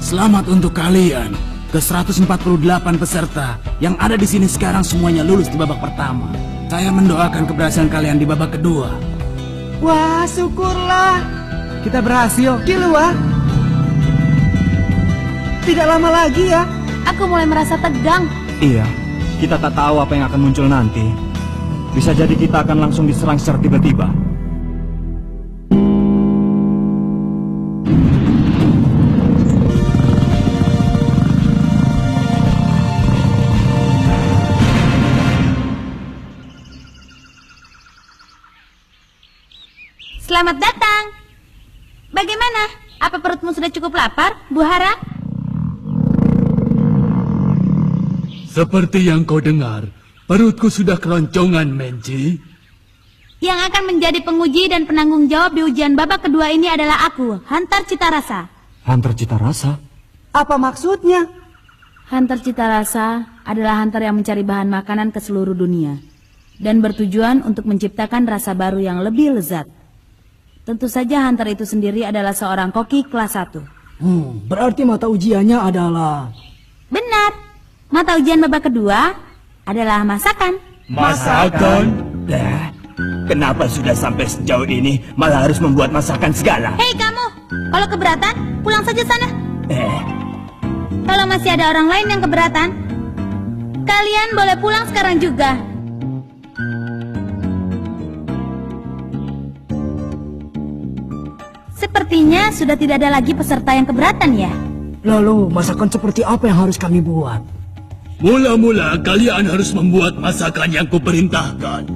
Selamat untuk kalian. Ke-148 peserta yang ada di sini sekarang semuanya lulus di babak pertama. Saya mendoakan keberhasilan kalian di babak kedua. Wah, syukurlah. Kita berhasil. Kilua. Tidak lama lagi ya. Aku mulai merasa tegang. Iya, kita tak tahu apa yang akan muncul nanti. Bisa jadi kita akan langsung diserang secara tiba-tiba. Selamat datang. Bagaimana? Apa perutmu sudah cukup lapar, Bu Hara? Seperti yang kau dengar, perutku sudah keroncongan, Menji. Yang akan menjadi penguji dan penanggung jawab di ujian babak kedua ini adalah aku, Hunter Citarasa. Hunter Citarasa? Apa maksudnya? Hunter Citarasa adalah hunter yang mencari bahan makanan ke seluruh dunia dan bertujuan untuk menciptakan rasa baru yang lebih lezat. Tentu saja hunter itu sendiri adalah seorang koki kelas 1. Berarti mata ujiannya adalah... Benar. Mata ujian babak kedua adalah masakan. Masakan? Kenapa sudah sampai sejauh ini malah harus membuat masakan segala? Hei kamu, kalau keberatan pulang saja sana. Kalau masih ada orang lain yang keberatan, kalian boleh pulang sekarang juga. Sepertinya sudah tidak ada lagi peserta yang keberatan ya. Lalu masakan seperti apa yang harus kami buat? Mula-mula kalian harus membuat masakan yang kuperintahkan.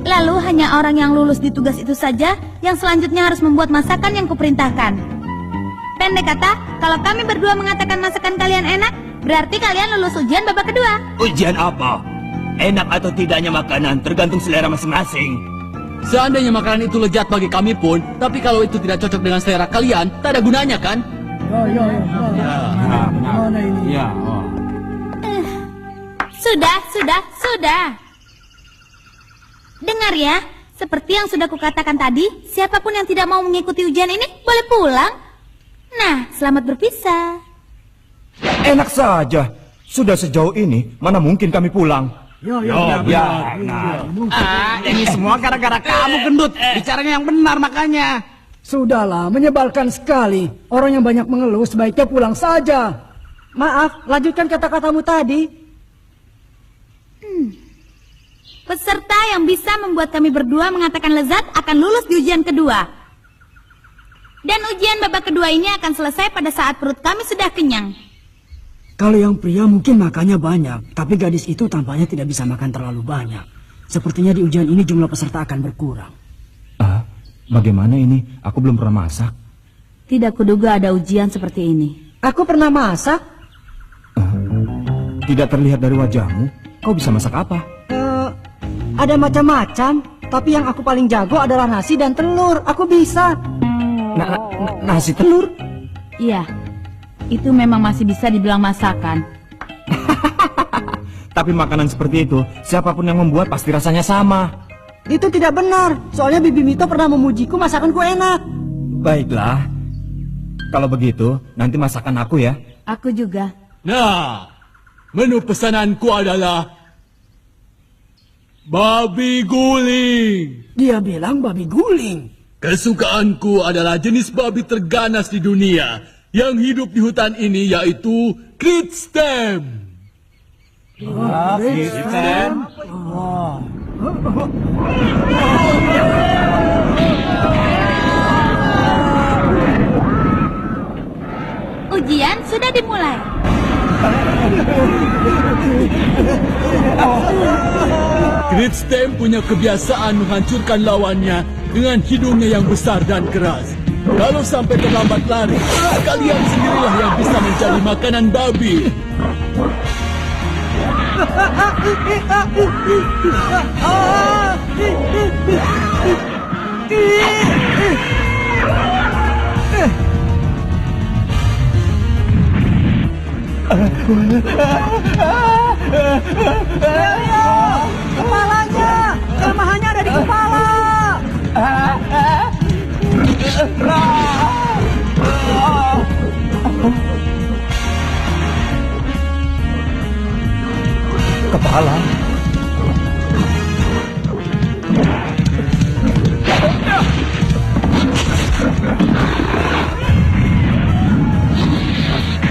Lalu hanya orang yang lulus di tugas itu saja yang selanjutnya harus membuat masakan yang kuperintahkan. Pendek kata, kalau kami berdua mengatakan masakan kalian enak, berarti kalian lulus ujian babak kedua. Ujian apa? Enak atau tidaknya makanan tergantung selera masing-masing. Seandainya makanan itu lezat bagi kami pun, tapi kalau itu tidak cocok dengan selera kalian, tak ada gunanya kan? Ya. Sudah. Dengar ya, seperti yang sudah kukatakan tadi, siapapun yang tidak mau mengikuti ujian ini boleh pulang. Nah, selamat berpisah. Enak saja. Sudah sejauh ini, mana mungkin kami pulang? Ini semua gara-gara kamu, gendut. Bicaranya yang benar makanya. Sudahlah, menyebalkan sekali. Orang yang banyak mengeluh sebaiknya pulang saja. Maaf, lanjutkan kata-katamu tadi. Peserta yang bisa membuat kami berdua mengatakan lezat akan lulus di ujian kedua. Dan ujian babak kedua ini akan selesai pada saat perut kami sudah kenyang. Kalau yang pria mungkin makannya banyak, tapi gadis itu tampaknya tidak bisa makan terlalu banyak. Sepertinya di ujian ini jumlah peserta akan berkurang. Bagaimana ini? Aku belum pernah masak. Tidak kuduga ada ujian seperti ini. Aku pernah masak. Tidak terlihat dari wajahmu. Kau bisa masak apa? Ada macam-macam, tapi yang aku paling jago adalah nasi dan telur. Aku bisa. Nasi telur? Iya, itu memang masih bisa dibilang masakan. Tapi makanan seperti itu, siapapun yang membuat pasti rasanya sama. Itu tidak benar. Soalnya Bibi Mito pernah memujiku masakanku enak. Baiklah. Kalau begitu, nanti masakan aku ya. Aku juga. Nah, menu pesananku adalah babi guling. Dia bilang babi guling. Kesukaanku adalah jenis babi terganas di dunia yang hidup di hutan ini, yaitu Kritstem. Kritstem? Ujian sudah dimulai. Kritstem punya kebiasaan menghancurkan lawannya dengan hidungnya yang besar dan keras. Kalau sampai terlambat lari, kalian sendirilah yang bisa mencari makanan babi. Kepalanya! Kelemahannya ada di kepala! kepala.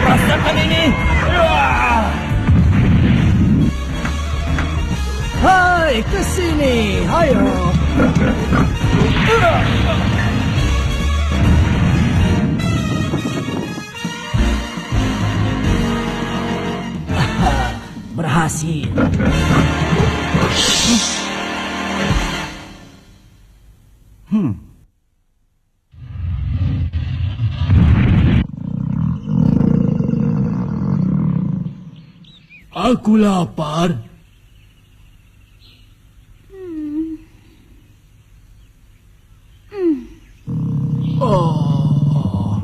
Rasakan ini. Hai, ke sini. Hayo. Berhasil. Aku lapar. Oh.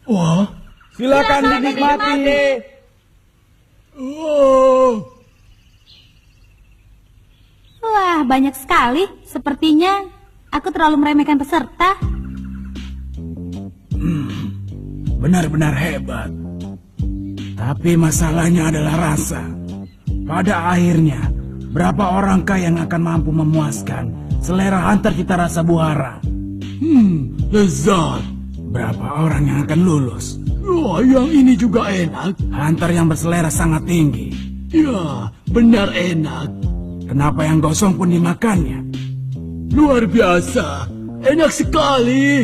Wah. Silakan dinikmati. Oh. Wah, banyak sekali. Sepertinya aku terlalu meremehkan peserta. Benar-benar hebat. Tapi masalahnya adalah rasa. Pada akhirnya, berapa orangkah yang akan mampu memuaskan selera hunter cita rasa buahara? Lezat. Berapa orang yang akan lulus? Wah, yang ini juga enak. Hunter yang berselera sangat tinggi. Ya, benar enak. Kenapa yang gosong pun dimakannya? Luar biasa. Enak sekali.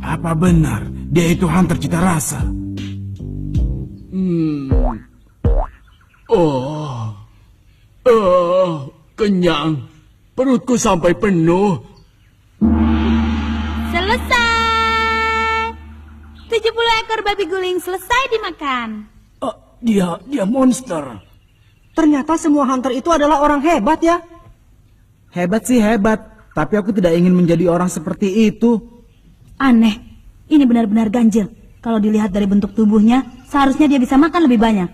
Apa benar dia itu hunter cita rasa? Kenyang. Perutku sampai penuh. Selesai. 70 ekor babi guling selesai dimakan. Dia monster. Ternyata semua hunter itu adalah orang hebat ya. Hebat sih hebat, tapi aku tidak ingin menjadi orang seperti itu. Aneh. Ini benar-benar ganjil. Kalau dilihat dari bentuk tubuhnya, seharusnya dia bisa makan lebih banyak.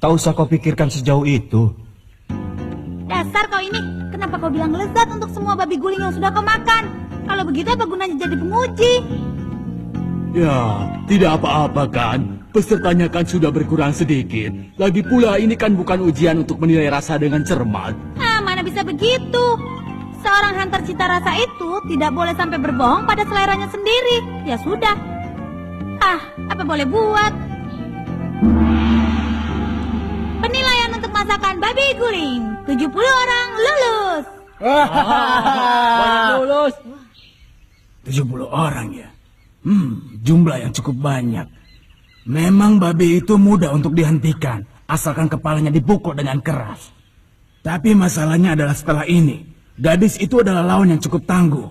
Tak usah kau pikirkan sejauh itu. Dasar kau ini, kenapa kau bilang lezat untuk semua babi guling yang sudah kau makan? Kalau begitu apa gunanya jadi penguji? Ya, tidak apa-apa kan. Pesertanya kan sudah berkurang sedikit. Lagi pula ini kan bukan ujian untuk menilai rasa dengan cermat. Mana bisa begitu? Seorang hunter cita rasa itu tidak boleh sampai berbohong pada seleranya sendiri. Ya sudah. Apa boleh buat? Penilaian untuk masakan babi guling. 70 orang lulus. Banyak lulus. 70 orang ya. Jumlah yang cukup banyak. Memang babi itu mudah untuk dihentikan, asalkan kepalanya dipukul dengan keras. Tapi masalahnya adalah setelah ini, gadis itu adalah lawan yang cukup tangguh.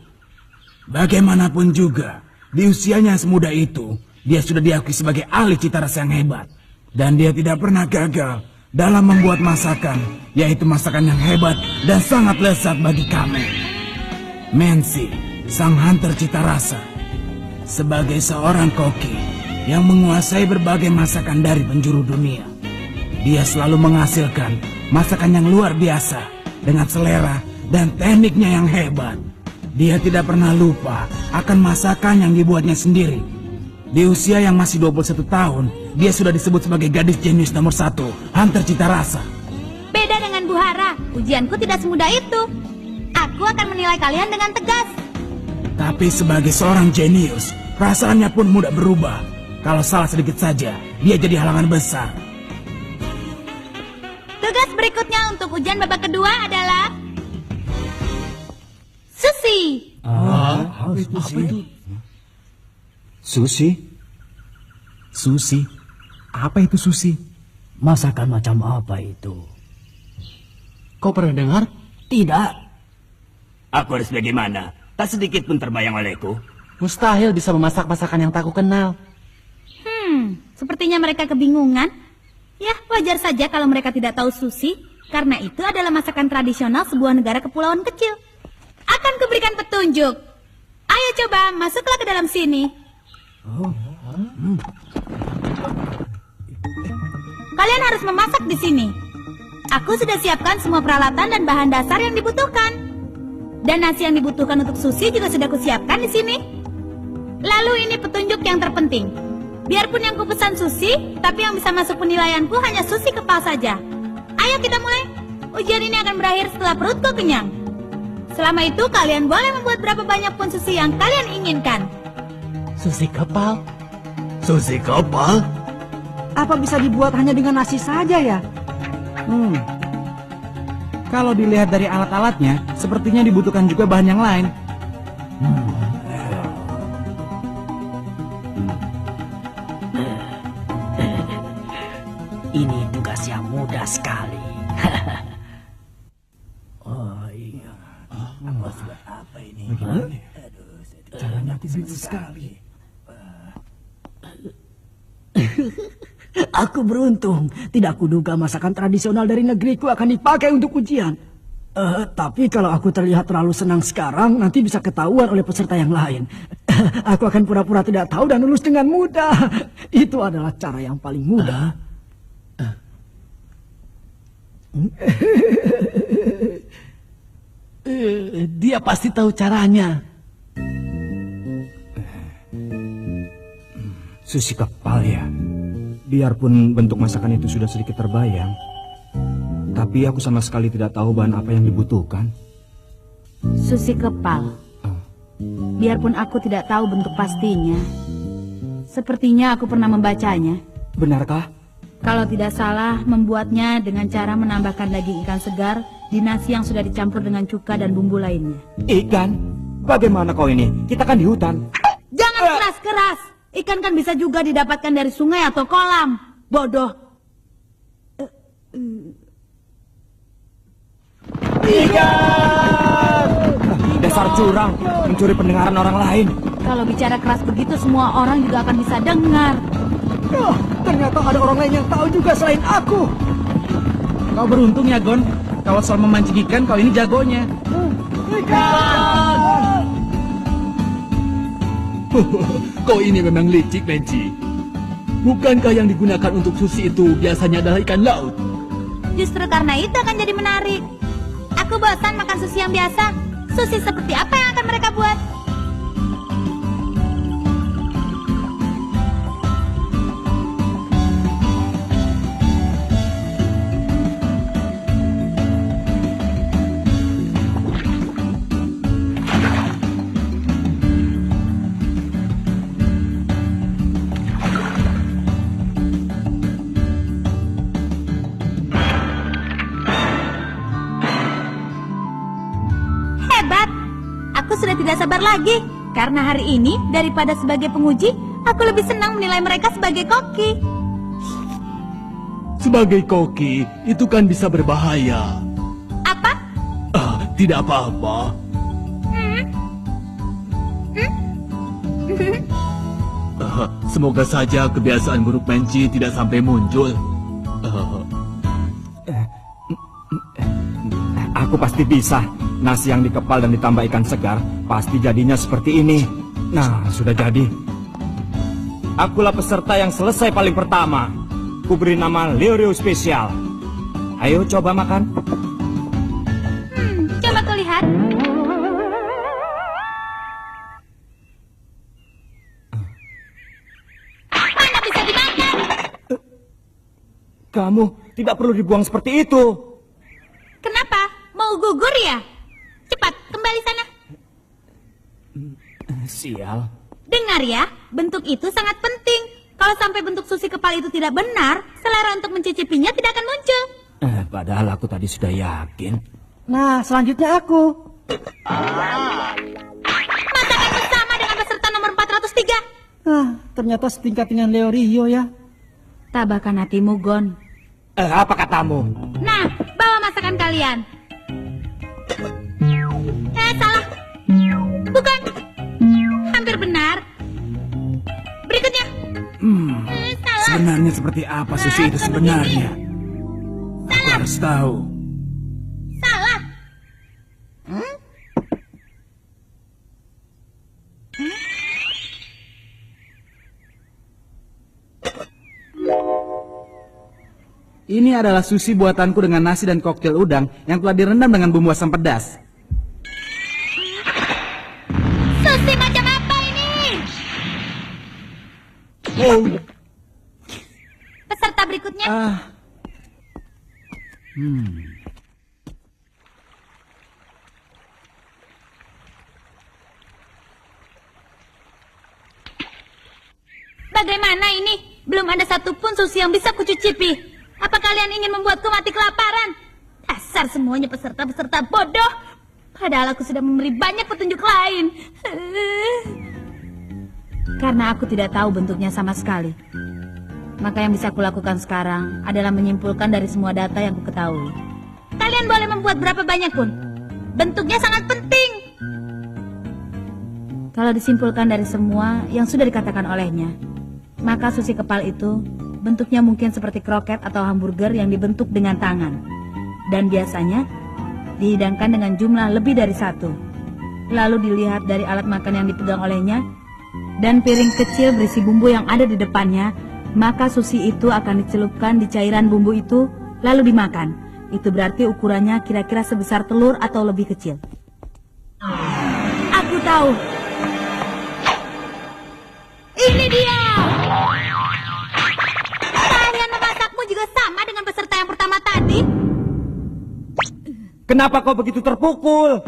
Bagaimanapun juga, di usianya yang semuda itu, dia sudah diakui sebagai ahli cita rasa yang hebat. Dan dia tidak pernah gagal dalam membuat masakan, yaitu masakan yang hebat dan sangat lezat bagi kami. Mensi, sang hunter cita rasa, sebagai seorang koki yang menguasai berbagai masakan dari penjuru dunia. Dia selalu menghasilkan masakan yang luar biasa dengan selera dan tekniknya yang hebat. Dia tidak pernah lupa akan masakan yang dibuatnya sendiri. Di usia yang masih 21 tahun, dia sudah disebut sebagai gadis jenius nomor 1, hunter cita rasa. Beda dengan Buahara, ujianku tidak semudah itu. Aku akan menilai kalian dengan tegas. Tapi sebagai seorang jenius, perasaannya pun mudah berubah. Kalau salah sedikit saja, dia jadi halangan besar. Tugas berikutnya untuk ujian babak kedua adalah Susi. Apa itu? Susi? Susi? Apa itu susi? Masakan macam apa itu? Kau pernah dengar? Tidak. Aku harus bagaimana? Tak sedikit pun terbayang olehku. Mustahil bisa memasak masakan yang tak ku kenal. Sepertinya mereka kebingungan. Ya, wajar saja kalau mereka tidak tahu sushi, karena itu adalah masakan tradisional sebuah negara kepulauan kecil. Akan kuberikan petunjuk. Ayo coba, masuklah ke dalam sini. Kalian harus memasak di sini. Aku sudah siapkan semua peralatan dan bahan dasar yang dibutuhkan. Dan nasi yang dibutuhkan untuk Susi juga sudah kusiapkan di sini. Lalu ini petunjuk yang terpenting. Biarpun yang kupesan Susi, tapi yang bisa masuk penilaianku hanya Susi kepal saja. Ayo kita mulai. Ujian ini akan berakhir setelah perutku kenyang. Selama itu kalian boleh membuat berapa banyak pun sushi yang kalian inginkan. Susi kapal? Susi kapal? Apa bisa dibuat hanya dengan nasi saja ya? Kalau dilihat dari alat-alatnya, sepertinya dibutuhkan juga bahan yang lain. Ini tugas yang mudah sekali. Caranya tidak sekali. Aku beruntung. Tidak kuduga masakan tradisional dari negeriku akan dipakai untuk ujian. Tapi kalau aku terlihat terlalu senang sekarang, nanti bisa ketahuan oleh peserta yang lain. Aku akan pura-pura tidak tahu dan lulus dengan mudah. Itu adalah cara yang paling mudah. Dia pasti tahu caranya. Susi kepal ya. Biarpun bentuk masakan itu sudah sedikit terbayang, tapi aku sama sekali tidak tahu bahan apa yang dibutuhkan. Susi kepal. Biarpun aku tidak tahu bentuk pastinya, sepertinya aku pernah membacanya. Benarkah? Kalau tidak salah, membuatnya dengan cara menambahkan daging ikan segar di nasi yang sudah dicampur dengan cuka dan bumbu lainnya. Ikan? Bagaimana kau ini? Kita kan di hutan. Jangan keras-keras. Ikan kan bisa juga didapatkan dari sungai atau kolam. Bodoh. Ikan! Dasar curang, mencuri pendengaran orang lain. Kalau bicara keras begitu, semua orang juga akan bisa dengar. Ternyata ada orang lain yang tahu juga selain aku. Kau beruntung ya, Gon. Kalau soal memancing ikan, kau ini jagonya. Kau ini memang licik, Menci. Bukankah yang digunakan untuk sushi itu biasanya adalah ikan laut? Justru karena itu akan jadi menarik. Aku bosan makan sushi yang biasa. Sushi seperti apa yang akan mereka buat? Tidak sabar lagi, karena hari ini daripada sebagai penguji, aku lebih senang menilai mereka sebagai koki. Sebagai koki, itu kan bisa berbahaya. Apa? Tidak apa-apa. Semoga saja kebiasaan buruk Menci tidak sampai muncul. Aku pasti bisa. Nasi yang dikepal dan ditambah ikan segar pasti jadinya seperti ini. Nah, sudah jadi. Akulah peserta yang selesai paling pertama. Kuberi nama Leo Spesial. Ayo coba makan. Coba kau lihat. Mana bisa dimakan? Kamu tidak perlu dibuang seperti itu. Kenapa? Mau gugur ya? Cepat, kembali sana. Sial. Dengar ya, bentuk itu sangat penting. Kalau sampai bentuk sushi kepal itu tidak benar, selera untuk mencicipinya tidak akan muncul. Padahal aku tadi sudah yakin. Nah, selanjutnya aku. Masakanmu sama dengan peserta nomor 403. Ternyata setingkat dengan Leo Rio ya. Tabahkan hatimu, Gon. Apa katamu? Nah, bawa masakan kalian. Salah. Bukan. Hampir benar. Berikutnya. Salah. Sebenarnya seperti apa sushi itu sebenarnya? Aku harus tahu. Salah. Ini adalah sushi buatanku dengan nasi dan koktail udang yang telah direndam dengan bumbu asam pedas. Peserta berikutnya. Bagaimana ini? Belum ada satupun susu yang bisa kucicipi. Apa kalian ingin membuatku mati kelaparan? Dasar semuanya peserta-peserta bodoh. Padahal aku sudah memberi banyak petunjuk lain. Karena aku tidak tahu bentuknya sama sekali. Maka yang bisa kulakukan sekarang adalah menyimpulkan dari semua data yang ku ketahui. Kalian boleh membuat berapa banyak pun. Bentuknya sangat penting. Kalau disimpulkan dari semua yang sudah dikatakan olehnya, maka sushi kepal itu bentuknya mungkin seperti kroket atau hamburger yang dibentuk dengan tangan. Dan biasanya dihidangkan dengan jumlah lebih dari satu. Lalu dilihat dari alat makan yang dipegang olehnya dan piring kecil berisi bumbu yang ada di depannya, maka sushi itu akan dicelupkan di cairan bumbu itu lalu dimakan. Itu berarti ukurannya kira-kira sebesar telur atau lebih kecil. Aku tahu. Ini dia. Kalian memasakmu juga sama dengan peserta yang pertama tadi. Kenapa kau begitu terpukul?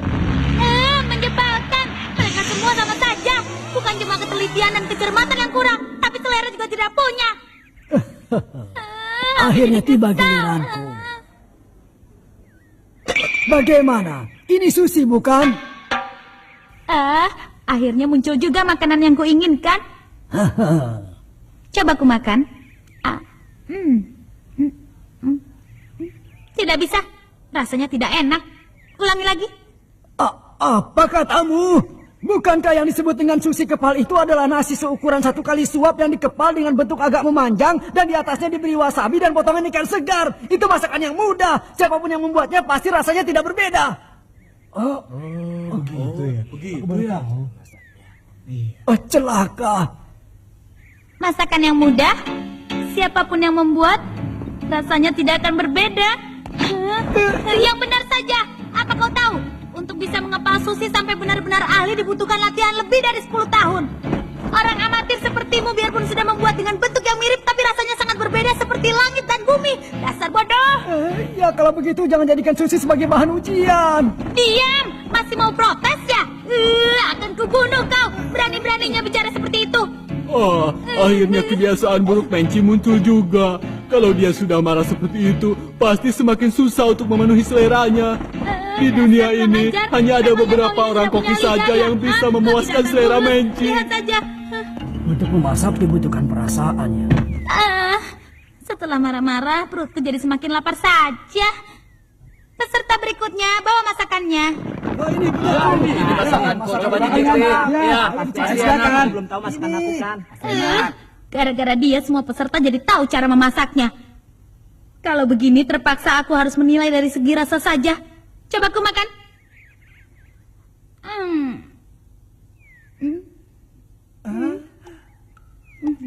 Menjebalkan. Mereka semua sama saja. Bukan cuma ketelitian dan kecermatan yang kurang, tapi selera juga tidak punya. Akhirnya tiba giliranku. Bagaimana? Ini sushi bukan? Akhirnya muncul juga makanan yang kuinginkan. Coba ku makan. Tidak bisa. Rasanya tidak enak. Ulangi lagi. Apa katamu? Bukankah yang disebut dengan sushi kepal itu adalah nasi seukuran 1 kali suap yang dikepal dengan bentuk agak memanjang dan di atasnya diberi wasabi dan potongan ikan segar? Itu masakan yang mudah. Siapapun yang membuatnya pasti rasanya tidak berbeda. Begitu ya. Celaka. Masakan yang mudah, siapapun yang membuat, rasanya tidak akan berbeda. Yang benar saja, apa kau tahu? Untuk bisa mengepal sushi sampai benar-benar ahli dibutuhkan latihan lebih dari 10 tahun. Orang amatir sepertimu biarpun sudah membuat dengan bentuk yang mirip, tapi rasanya sangat berbeda seperti langit dan bumi. Dasar bodoh. Ya kalau begitu jangan jadikan sushi sebagai bahan ujian. Diam, masih mau protes ya? Akan kubunuh kau, berani-beraninya bicara seperti itu. Akhirnya kebiasaan buruk Menci muncul juga. Kalau dia sudah marah seperti itu, pasti semakin susah untuk memenuhi seleranya. Di dunia ini hanya ada beberapa orang koki saja yang bisa memuaskan selera Menci. Lihat saja. Untuk memasak dibutuhkan perasaan ya. Setelah marah-marah, perutku jadi semakin lapar saja. Peserta berikutnya, bawa masakannya. Ini masakan. Coba dicicip. Silakan. Belum tahu masakan aku kan. Gara-gara dia semua peserta jadi tahu cara memasaknya. Kalau begini terpaksa aku harus menilai dari segi rasa saja. Coba aku makan.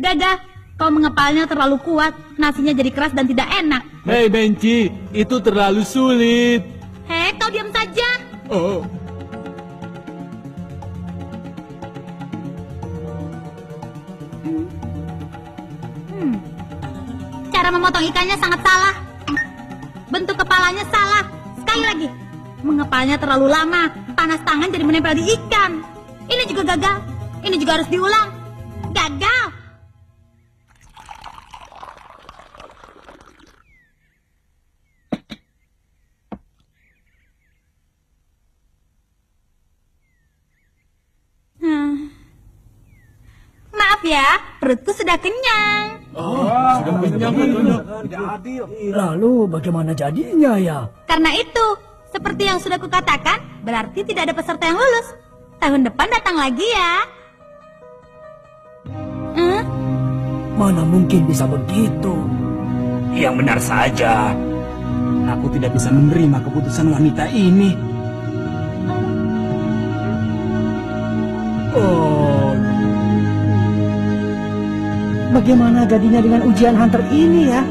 Gagal. Kau mengepalnya terlalu kuat. Nasinya jadi keras dan tidak enak. Hei Menci, itu terlalu sulit. Hei, kau diam saja. Cara memotong ikannya sangat salah. Bentuk kepalanya salah. Sekali lagi. Mengepalnya terlalu lama. Panas tangan jadi menempel di ikan. Ini juga gagal. Ini juga harus diulang. Gagal. Maaf ya, perutku sudah kenyang. Sudah kenyang. Tidak adil. Lalu bagaimana jadinya ya? Karena itu, seperti yang sudah kukatakan, berarti tidak ada peserta yang lulus. Tahun depan datang lagi ya. Mana mungkin bisa begitu? Yang benar saja. Aku tidak bisa menerima keputusan wanita ini. Bagaimana jadinya dengan ujian hunter ini ya?